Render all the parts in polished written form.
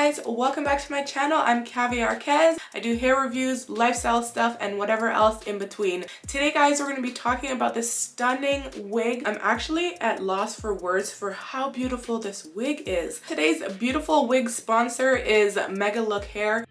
guys, welcome back to my channel. I'm Kaviar Kez. I do hair reviews, lifestyle stuff, and whatever else in between. Today guys, we're going to be talking about this stunning wig. I'm actually at loss for words for how beautiful this wig is. Today's beautiful wig sponsor is Megalook Hair.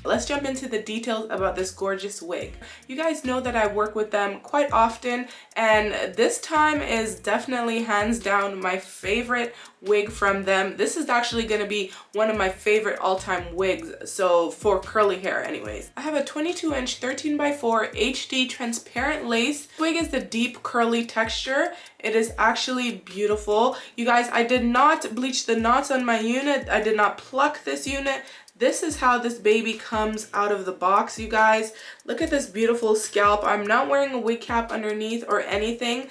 Let's jump into the details about this gorgeous wig. You guys know that I work with them quite often, and this time is definitely hands down my favorite wig from them. This is actually going to be one of my favorite all-time wigs, so for curly hair anyways. I have a 22-inch 13x4 HD transparent lace. This wig is the deep curly texture. It is actually beautiful. You guys, I did not bleach the knots on my unit. I did not pluck this unit. This is how this baby comes out of the box, you guys. Look at this beautiful scalp. I'm not wearing a wig cap underneath or anything.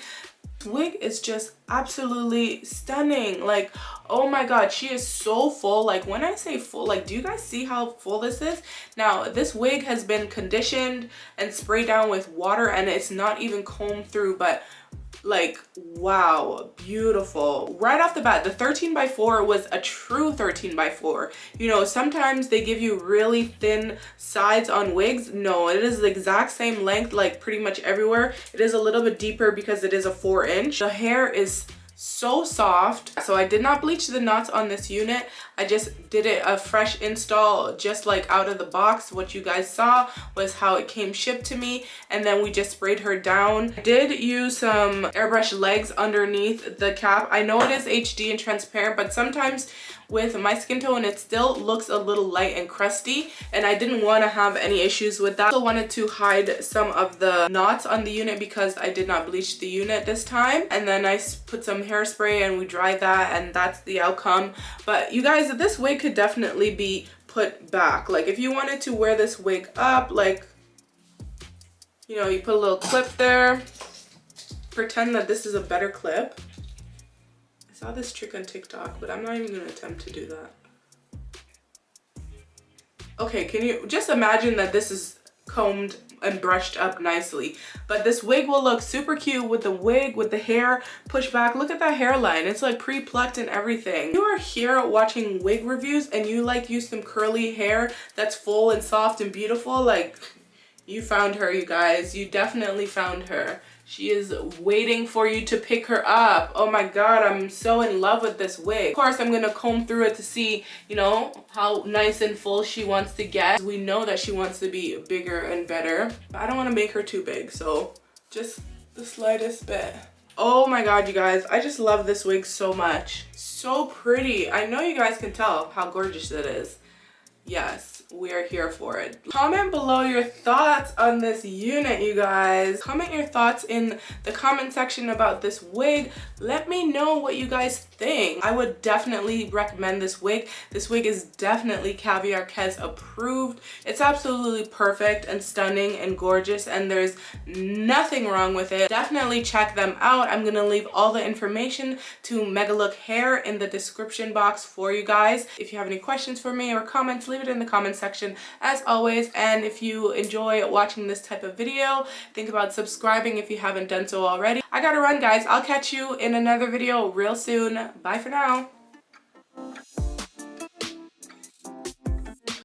This wig is just absolutely stunning. Like, oh my god, she is so full. Like, when I say full, like, do you guys see how full this is? Now, this wig has been conditioned and sprayed down with water, and it's not even combed through, but like, wow, beautiful. Right off the bat, the 13x4 was a true 13x4. You know, sometimes they give you really thin sides on wigs. No, it is the exact same length, like pretty much everywhere. It is a little bit deeper because it is a 4-inch. The hair is so soft. So I did not bleach the knots on this unit. I just did it a fresh install, just like out of the box. What you guys saw was how it came shipped to me, and then we just sprayed her down. I did use some airbrush legs underneath the cap. I know it is HD and transparent, but sometimes with my skin tone it still looks a little light and crusty, and I didn't want to have any issues with that. I also wanted to hide some of the knots on the unit because I did not bleach the unit this time. And then I put some hairspray and we dried that, and that's the outcome. But you guys, this wig could definitely be put back. Like if you wanted to wear this wig up, like, you know, you put a little clip there, pretend that this is a better clip. I saw this trick on TikTok, but I'm not even gonna attempt to do that. Okay, can you just imagine that this is combed and brushed up nicely, but this wig will look super cute with the wig, with the hair pushed back. Look at that hairline, it's like pre-plucked and everything. If you are here watching wig reviews and you like use some curly hair that's full and soft and beautiful, like, you found her, you guys. You definitely found her. She is waiting for you to pick her up. Oh my God, I'm so in love with this wig. Of course, I'm gonna comb through it to see, you know, how nice and full she wants to get. We know that she wants to be bigger and better. I don't wanna make her too big, so just the slightest bit. Oh my God, you guys, I just love this wig so much. So pretty. I know you guys can tell how gorgeous it is. Yes, we are here for it. Comment below your thoughts on this unit, you guys. Comment your thoughts in the comment section about this wig. Let me know what you guys think. I would definitely recommend this wig. This wig is definitely Kaviar Kez approved. It's absolutely perfect and stunning and gorgeous, and there's nothing wrong with it. Definitely check them out. I'm gonna leave all the information to Megalook hair in the description box for you guys. If you have any questions for me or comments, leave it in the comment section as always. And if you enjoy watching this type of video, think about subscribing if you haven't done so already. I gotta run, guys. I'll catch you in another video real soon. Bye for now.